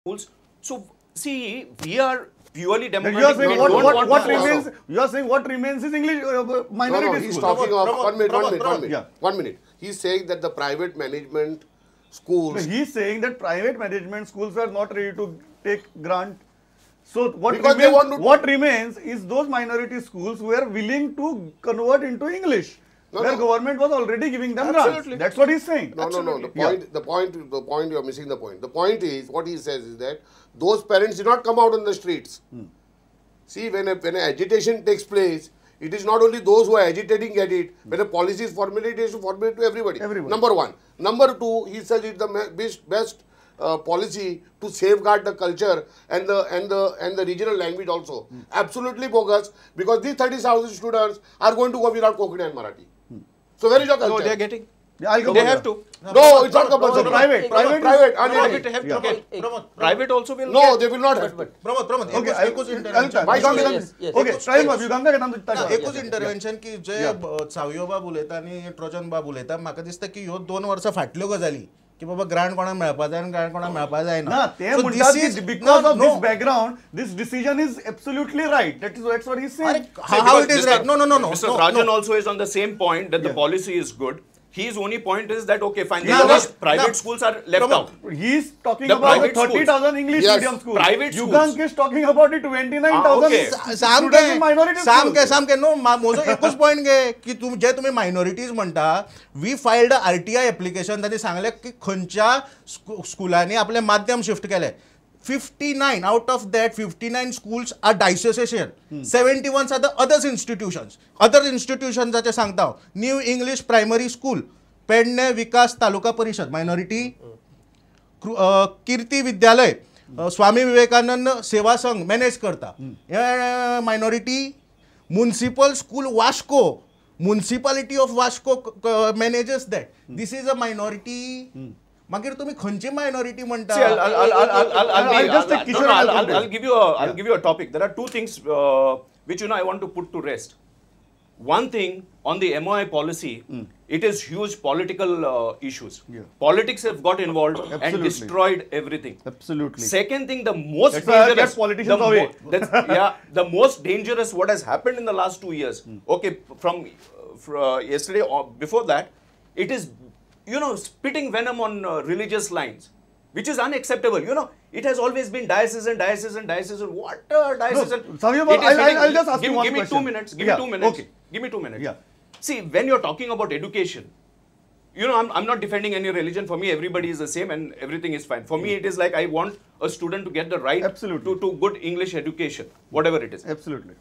schools. So see, we are purely democratic. You are saying We don't want what to remains? follow. You are saying what remains is English minority He's schools. talking of one minute. Yeah. 1 minute. He's saying that the private management schools. He is saying that private management schools are not ready to take grant. So what remains is those minority schools who are willing to convert into English, where government was already giving them grants. That's what he's saying. No. The point you are missing the point. The point is what he says is that those parents did not come out on the streets. See, when an agitation takes place, it is not only those who are agitating get it. When a policy is formulated, it is to formulate to everybody. Number one. Number two, he says it's the best policy to safeguard the culture and the regional language also. Absolutely bogus, because these 30,000 students are going to go without Konkani and Marathi. So where is your culture? No, they are getting. Yeah, They have to. No, it's not compulsory. Private. Private also will. No, they will not have to. Pramod Okay, एकूच intervention की जे सावयो बाब उलयता आणि Trojan बाब उलयता म्हाका दिसता की ह्यो 2 वर्सां फाटल्यो गजाली की बाबा ग्रांट कोणाक मेळपा जाय आनी ग्रांट कोणाक मेळपा जायना. ते म्हणतात की because of this background, this decision is absolutely right. That's what he's saying. How it is right? No. Mr. Rajan also is on the same point that the policy is good. His only point is that okay, fine. Private schools are left out. He's talking about the 30,000 English medium schools. Private schools. Yugank is talking about the 29,000 students in minority schools. सामके no म्हजो एकूच point घे की जे तुम्ही minorities म्हणटा. We filed RTI application तांणी सांगलें की खंयच्या स्कुलांनी आपले माध्यम शिफ्ट केले. 59 out of that 59 schools are dissociation. 71 are the other institutions. Other institutions सांगता new English primary school, Pernem Vikas Taluka Parishad minority, कीर्ती विद्यालय, स्वामी विवेकानंद सेवा संघ मॅनेज करता हे minority. Municipal school Vasco, municipality of Vasco manages that. This is a minority. मागीर तुम्ही खंयची मायनॉरिटी म्हणटा. I'll give you a topic. There are two things which I want to put to rest. One thing on the MOI policy, it is huge political issues. Politics have got involved and destroyed everything. Absolutely. Second thing, the most dangerous politicians away. The most dangerous what has happened in the last 2 years. Okay, from yesterday or before that, it is spitting venom on religious lines, which is unacceptable. It has always been diocesan. What diocesan? I'll just ask you one question. Give me 2 minutes. Okay. Give me 2 minutes. Yeah. See, when you're talking about education, I'm not defending any religion. For me, everybody is the same and everything is fine. For me, it is like I want a student to get the right to good English education, whatever it is. Absolutely.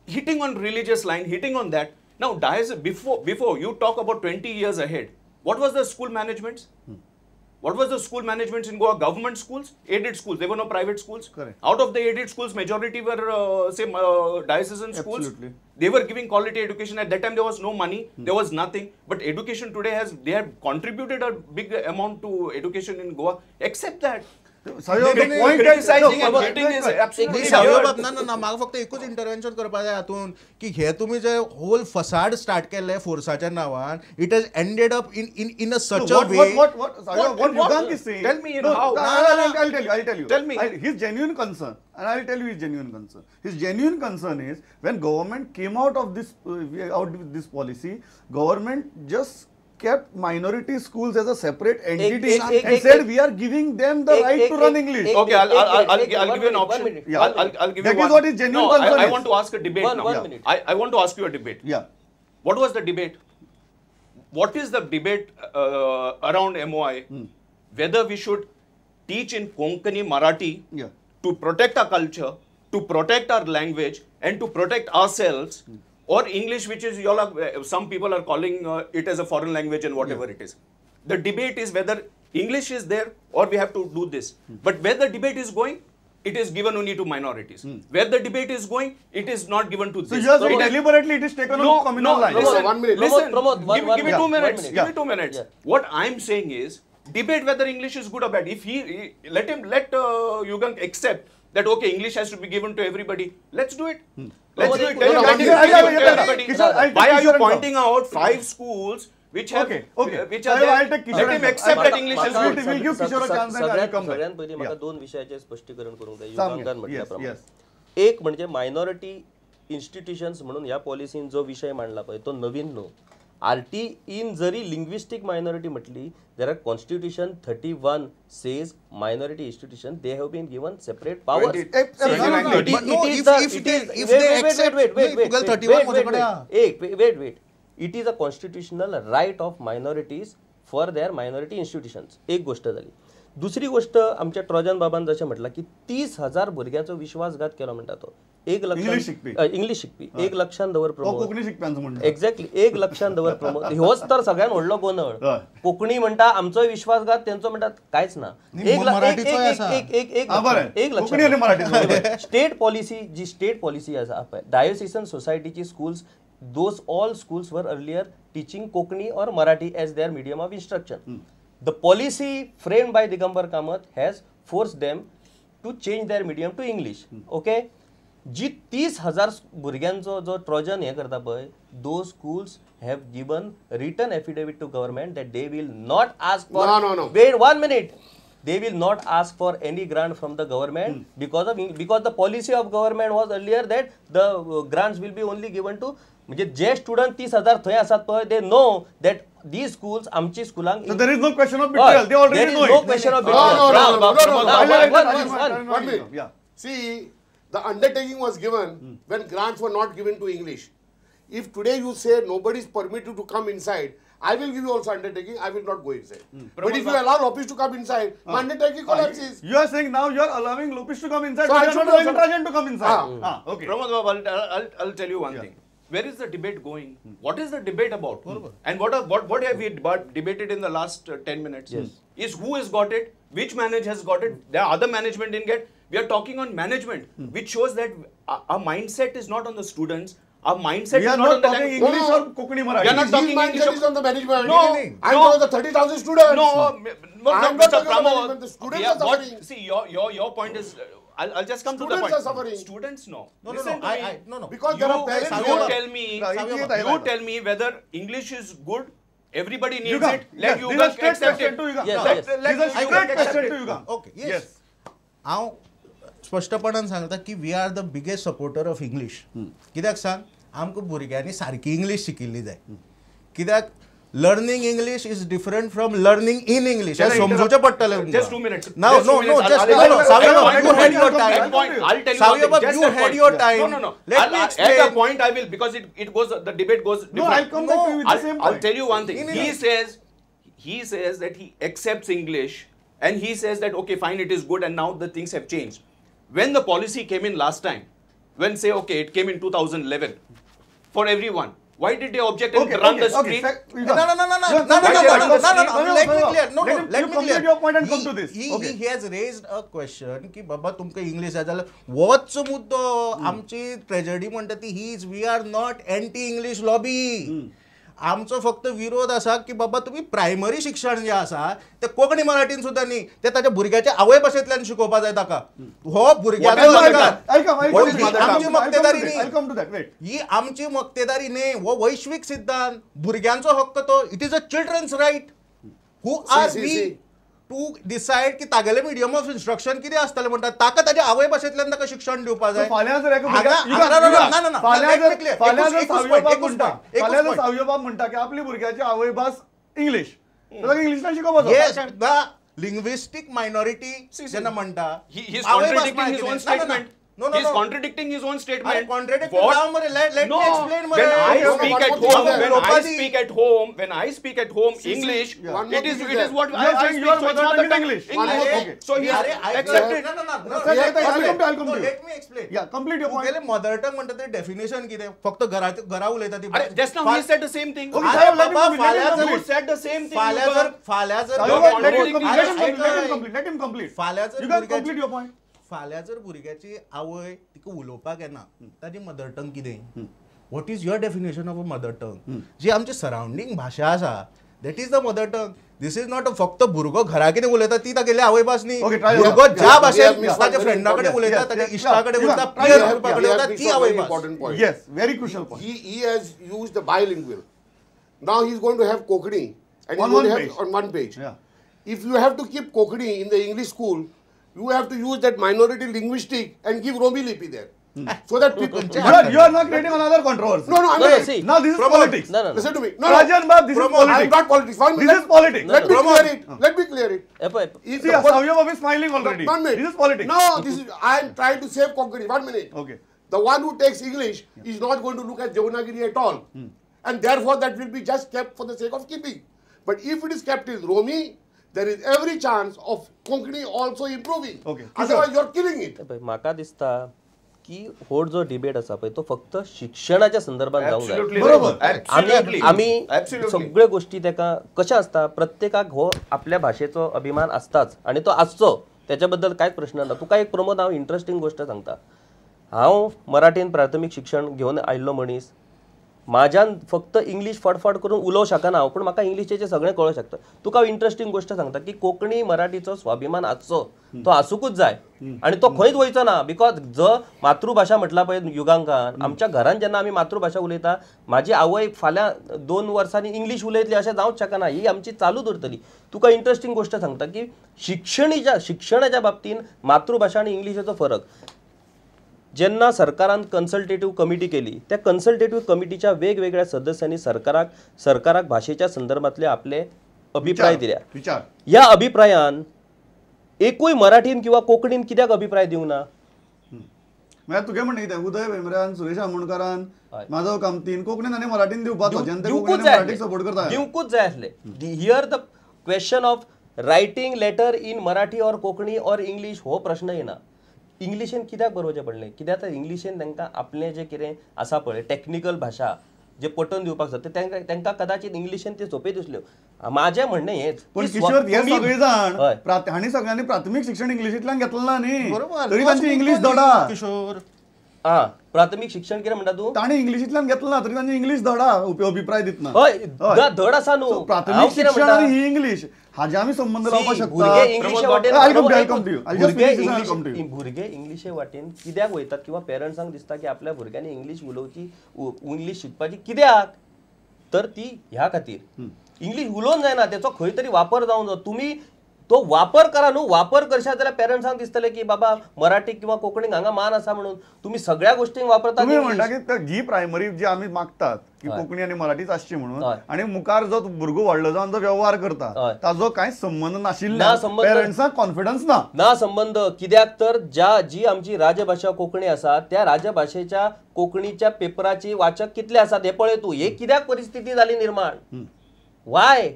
Hitting on religious line, hitting on that. Now, before you talk about 20 years ahead, what was the school managements? What was the school managements in Goa? Government schools, aided schools. There were no private schools. Correct. Out of the aided schools, majority were diocesan schools. Absolutely. They were giving quality education. At that time, there was no money. There was nothing. But education today they have contributed a big amount to education in Goa. Except that. म्हाका फक्त एकूच intervention करपा जाय हातून की हे तुम्ही जे whole facade start केले फोर्साच्या नांवान, it has ended up in a such a way. What Yugank is saying? Tell me how. I'll tell you. Tell me. His genuine concern, and I'll tell you his genuine concern. His genuine concern is when government came out of this policy, government just kept minority schools as a separate entity and said we are giving them the right to run English. Okay, I'll give you an option. I'll give you that one. is what his genuine concern I is. want to ask a debate now. One minute. I want to ask you a debate. Yeah. What was the debate? What is the debate around MOI? Whether we should teach in Konkani Marathi to protect our culture, to protect our language, and to protect ourselves, or English, which is some people are calling it as a foreign language and whatever it is. The debate is whether English is there or we have to do this. But where the debate is going, it is given only to minorities. Where the debate is going, it is not given to this. So you are saying deliberately it is taken on communal line. Listen, 1 minute. Listen, Pramod, give me 2 minutes. Give me 2 minutes. Yeah. What I'm saying is, debate whether English is good or bad. If let Yugank accept that okay, English has to be given to everybody. Let's do it. Let's do it. Why are you pointing out 5 schools which have Okay. which are I'll there. take Kishore Let him and- accept that English is We'll good. give Kishore a chance and I'll come back. सगळ्यात पयलीं म्हाका Yeah. दोन विशयाचें स्पश्टीकरण करूंक जाय सांग. युगांकान Yes, म्हटल्या प्रमाणे yes. एक म्हणजे मायनॉरिटी इन्स्टिट्यूशन्स म्हणून ह्या पॉलिसीन जो विषय मांडला पळय तो नवीन न्हू RT जरी लिंग्विस्टिक मायनॉरिटी म्हटली there are constitution 31 says minority institution they have been given separate powers it is a constitutional right of minorities for their minority institutions एक गोष्ट झाली दुसरी गोष्ट आमच्या ट्रॉजन बाबान जशें म्हटलां की 30,000 भुरग्यांचो विश्वासघात केलो म्हणटा तो एक लक्षात इंग्लिश शिकपी एक लक्षात दवर प्रमोद कोंकणी शिकप्यांचो म्हणटा एक्झॅक्टली एक लक्षात दवर प्रमोद होच तर सगळ्यात व्हडलो गोंधळ कोंकणी म्हणटा आमचो विश्वासघात तेंचो म्हणटा कांयच ना एक स्टेट पॉलिसी जी स्टेट पॉलिसी आसा पळय diocesan सोसायटीची schools those all schools were earlier teaching Konkani or Marathi as their medium of instruction. The policy framed by Digambar Kamath has forced them to change their medium to English. Okay? जी 30,000 भुरग्यांचो जो Trojan हे करता पळय those schools have given written affidavit to government that they will not ask for No. Wait 1 minute. They will not ask for any grant from the government because the policy of government was earlier that the grants will be only given to म्हणजे जे student 30,000 थंय आसात पळय they know that these schools आमची स्कुलांक So there is no question of betrayal. They already know no it. question of One minute. Yeah. See, the undertaking was given when grants were not given to English. If today you say nobody is permitted to come inside, I will give you also undertaking, I will not go inside. But if you allow Lopis to come inside, my undertaking collapses. You are saying now you are allowing Lopis to come inside, So but I you are should not allowing also- Trajan to come inside. Okay. Pramod Babu, I'll tell you one thing. Where is the debate going? What is the debate about? And what have we debated in the last 10 minutes? Yes. Is who has got it? Which manager has got it? There are other management didn't get. We are talking on management, which shows that our mindset is not on the students. Our mindset We are is not not on the talking language. English No. or Konkani Marathi. We are not His talking mindset English. is on the management. No, I'm one of the 30,000 students. No, I'm not Mr. talking about Pramod. management. The students are suffering. See, your point is. I'll just come to the Students point. are suffering. Students, no. No, Listen to me. no. Because there are parents You who are- tell me whether English is good. Everybody needs Yuga. it. Let Yes, you these are straight accept question it. to Yuga. Yes, Let- yes. These are I straight can question accept to it. Yuga. Okay yes हांव स्पश्टपणान सांगता की we are the biggest supporter of English कित्याक सांग आमकां भुरग्यांनी सारकी English शिकिल्ली जाय कित्याक learning English is different from learning in English Can I समजूचें पडटलें Just 2 minutes. No, Just 2 minutes. just I'll- no, I'll- Savya I'll- Babu, you had your time. That point, I'll tell you Savya one thing. Babu, Just you that had point. your time. No. Let me At explain. the point I will, because it goes, the debate goes different. No, I'll come back to you with the same I'll point. tell you one thing. No. He says that he accepts English and he says that okay fine it is good and now the things have changed. When the policy came in last time, when say okay it came in 2011 for everyone, why did they object and run the street? No. Let me clear. No. Let me complete clear. your point and come to this. He has raised a question की बाबा तुमकां English जाय जाल्यार होच मुद्दो आमची tragedy म्हणटा ती हीच we are not anti English lobby आमचो फक्त विरोध आसा की बाबा तुम्ही प्रायमरी शिक्षण जे आसा ते कोंकणी मराठीन सुद्दां न्ही ते ताच्या भुरग्याच्या आवय भाशेंतल्यान शिकोवपा जाय ताका हो भुरग्याचो आमची मक्तेदारी न्ही come to that. Wait. ही आमची मक्तेदारी न्ही हो वैश्विक सिद्धांत भुरग्यांचो हक्क तो it is a children's right who are see, we see. To decide की तागेले मिडियम ऑफ इन्स्ट्रक्शन कितें आसतलें म्हणटा ताका ताच्या आवय भाशेंतल्यान ताका शिक्षण दिवपा जाय फाल्यां जर एका हांगा- भुरग्याक- हांगा- युगा- ना, ना, ना, फाल्यां let me जर clear. फाल्यां जर एकूच सावयो point, बाब एकूच म्हणटा point, एकूच फाल्यां जर point. सावयो बाब म्हणटा की आपली भुरग्याची आवय भास इंग्लीश ताका इंग्लिशान शिकोवपाचो येस द लिंग्विस्टिक मायनॉरिटी जेन्ना म्हणटा He's आवय भास contradicting his own माहिती नाही. statement. No, no, He's no. contradicting his own statement. अरे contradict What? जाऊ मरे. Let me explain मरे. When I Okay, speak one at more thing home, is there. when I speak at home, English, one more it is thing is there. what You are I saying speak. your So it's mother not the tongue is tongue. English. English. Okay. So he अरे, I- accepted. No. I'll come to you. Let me explain. Yeah, complete your point. तुगेले mother tongue म्हणटा ते definition कितें फक्त घरा उलयता ती Just now he said the same thing. Okay, अरे Sahib, let him बाबा, complete, let him फाल्यां You complete. said the same thing. फाल्यां Yuga. जर Sahib, You're let him contradicting complete. his Let him complete. फाल्यां जर You can भुरग्याची- complete your point. फाल्यां जर भुरग्याची आवय तिका उलोवपाक येना ताजी मदर टंग कितें what is your definition of a mother tongue जी आमची सरावंडींग भाशा आसा that is the mother tongue this is not फक्त भुरगो घरा कितें उलयता ती तागेली आवय भास न्ही Okay, try भुरगो your- ज्या yeah, भाशेन yeah, ताच्या yeah, फ्रेंडा कडेन yeah, उलयता yeah, ताच्या yeah, इश्टा कडेन yeah, उलयता yeah, पियर yeah, ग्रुपा yeah, कडेन He उलयता has ती picked a आवय very Bhasa important point. Yes, very crucial point. He has used the bilingual. Now he's going to have Konkani and On he's going one to page. have on one page. Yeah. If you have to keep Konkani in the English school, you have to use that minority linguistic and give Romi Lipi there. So that people... You are not creating another controversy. No, I'm No, not. see. Now this is Pramod, politics. No, no, no. Listen to me. No, Rajan Bab, this is I'm politics. not politics. One This minute. is politics. Let me No, clear it. Let me clear it. Epo. If See, the Savya Bab is smiling already. 1 minute. This is politics. No, this is. I am trying to save Konkani. 1 minute. Okay. The one who takes English is not going to look at Devanagari at all, and therefore that will be just kept for the sake of keeping. But if it is kept in Romi, there is every chance of Konkani also improving. Okay. Otherwise, you are killing it. म्हाका दिसता की हो जो debate आसा पळय तो फक्त शिक्षणाच्या संदर्भात जावंक जाय. Absolutely बरोबर. right. Absolutely. आमी Absolutely. सगळ्यो गोष्टी तेका कशें आसता प्रत्येकाक हो आपल्या भाशेचो अभिमान आसताच आणि तो आसचो त्याच्या बद्दल कांयच प्रश्न ना. तुका एक प्रमोद हांव इंटरेस्टिंग गोष्ट सांगता. हांव मराठीन प्राथमीक शिक्षण घेवन आयिल्लो मनीस. म्हाज्यान फक्त इंग्लीश फडफड करून उलोवंक शकना हांव, पूण म्हाका इंग्लिशेचें सगळें कळूंक शकता. तुका हांव इंटरेस्टिंग गोष्ट सांगता की कोंकणी मराठीचो स्वाभिमान आसचो तो आसूंकूच जाय आनी तो खंयच वयचो ना. बिकॉज जो मातृभाशा म्हटला पळय युगांकान आमच्या घरान जेन्ना आमी मातृभाशा उलयता म्हाजी आवय फाल्यां 2 वर्सांनी इंग्लीश उलयतली अशें जावंच शकना. ही आमची चालूच उरतली. तुका इंटरेस्टिंग गोष्ट सांगता की शिक्षणाच्या बाबतीन मातृभाशा आनी इंग्लिशेचो फरक. जेन्ना सरकारान कन्सल्टेटिव्ह कमिटी केली त्या कन्सल्टेटिव्ह कमिटीच्या वेगवेगळ्या सदस्यांनी सरकाराक भाषेच्या संदर्भातले आपले अभिप्राय दिल्या. विचार. या अभिप्रायान एकूय मराठीन किंवा कोंकणीन कित्याक अभिप्राय दिवंक ना? म्हणजे तुगे म्हणणें कितें उदय वेमरान सुरेश आमोणकरान हय. माधव कामतीन कोंकणीन आनी मराठीन दिवपाचो जेन्ना ते दिवंकूच कोंकणी जाय मराठीक सपोर्ट करता. दिवंकूच जाय आसले. Here the question of writing letter in Marathi or Konkani or English हो प्रश्न येना. इंग्लिशेन कित्याक बरोवचें पडलें? कित्याक तर इंग्लिशेन तांकां आपलें जें कितें आसा पळय टेक्निकल भाशा जे पटोवन दिवपाक जाता तांकां कदाचित इंग्लिशेन ते सोंपे दिसल्यो. म्हाजें म्हणणें हेच. पण की किशोर हे तुम्ही- सगळे जाण हय. हांणी सगळ्यांनी प्राथमीक शिक्षण इंग्लिशींतल्यान घेतलें ना न्ही. बरोबर. तरी तांची इंग्लीश धडा. किशोर हां प्राथमीक शिक्षण कितें म्हणटा तूं? ताणी इंग्लिशींतल्यान घेतलें ना तरी तांची इंग्लीश धडा अभिप्राय दितना. हय धड आसा न्हू. So, हांव प्राथमीक कितें शिक्षण म्हणटा? आणि ही इंग्लिश हाजे आमी संबंध लावपाक शकता. भुरगे इंग्लिशे वाटेन I'll come to you. I'll just finish this and I'll come to you. भुरगे इंग्लिशे वाटेन कित्याक वयतात किंवा पेरंट्सांक दिसता की आपल्या भुरग्यांनी इंग्लिश उलोवची इंग्लिश शिकपाची कित्याक तर ती ह्या खातीर इंग्लिश उलोवन जायना तेचो खंय तरी वापर जावंक जाय. तुम्ही तो वापर करा न्हू. वापर करशात जाल्यार पेरंट्सांक दिसतलें की बाबा मराठी किंवा कोंकणीक हांगा मान आसा म्हणून तुम्ही सगळ्या गोष्टींक वापरतात तुम्ही इंग्लिश. म्हणटा की जी प्रायमरी जी आमी मागतात की हय. कोंकणी आणि मराठीच आसची म्हणून हय. आणि मुखार जो भुरगो व्हडलो जावन जो व्यवहार करता हय. ताजो कांयच संबंध ना नाशिल्ल्यान संबंध. पेरंट्सांक कॉन्फिडन्स ना. ना संबंध. कित्याक तर जी आमची राजभाषा कोंकणी आसा त्या राजभाषेच्या कोंकणीच्या पेपराची वाचक कितले आसात हे पळय तूं. हे कित्याक परिस्थिती जाली निर्माण? वाय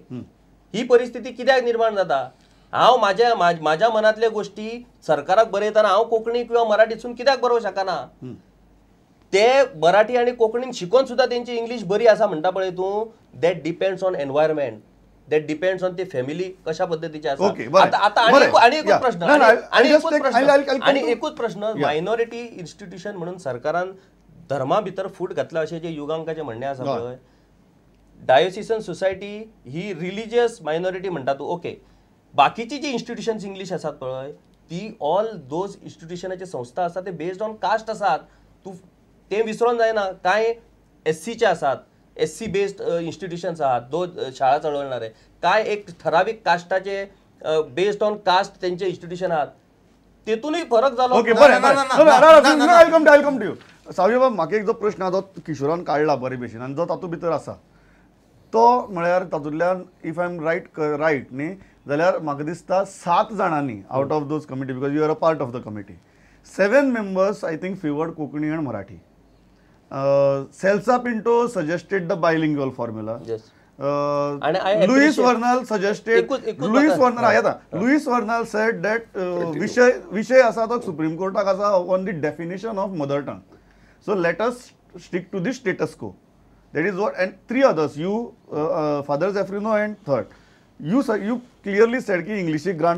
ही परिस्थिती कित्याक निर्माण जाता? हांव म्हाज्या मनातले गोष्टी सरकाराक बरयतना हांव कोंकणी किंवा मराठीसून कित्याक बरोवंक शकना? ते मराठी आणि कोंकणीन शिकून सुद्धा त्यांची इंग्लिश बरी आसा म्हणटा पळय तूं. That depends on environment. That depends on ती फॅमिली कशा पद्धतीची आसा. Okay, बरें. आता बरें. आणि एकूच Yeah. प्रश्न No, no, I'll आणि just एकूच take- प्रश्न I'll come आणि to- एकूच प्रश्न मायनॉरिटी इन्स्टिट्यूशन म्हणून सरकारान धर्मा भितर फूट घातला अशें जे युगांकाचें म्हणणें आसा पळय. डायोसिसन सोसायटी ही रिलिजियस मायनॉरिटी म्हणटा तूं ओके. बाकीची जी इन्स्टिट्यूशन्स इंग्लिश आसात पळय ती ऑल दोज इन्स्टिट्यूशनाचे संस्था आसात ते बेस्ड ऑन कास्ट आसात. तूं ते विसरोन जायना. कांय SCचे आसात. SC बेस्ड इन्स्टिट्यूशन्स आहात शाळा चळवणारे. काय एक ठराविक कास्टाचे बेस्ड ऑन कास्ट त्यांचे इन्स्टिट्यूशन आहात. तेतूनय फरक जालो. ओके बरें I'll come to you. सावय बाब म्हाका एक जो प्रश्न आहा तो किशोरान काडला बरे भशेन आनी जो तातूंत भितर आसा तो म्हळ्यार तातूंतल्यान इफ आय एम रायट न्ही जाल्यार म्हाका दिसता 7 जाणांनी out of those committee because you are a part of the committee 7 members I think favoured Konkani and Marathi. Celsa Pinto suggested the bilingual formula. And I Louis appreciate- Vernal suggested. एकूच Louis म्हाका- Vernal येता. Louis Vernal said that विषय आसा तो supreme कोर्टाक आसा on the definition of mother tongue. So let us stick to the status quo. That is what, and 3 others, you, Father Zeffirino and third. You clearly said कि English grants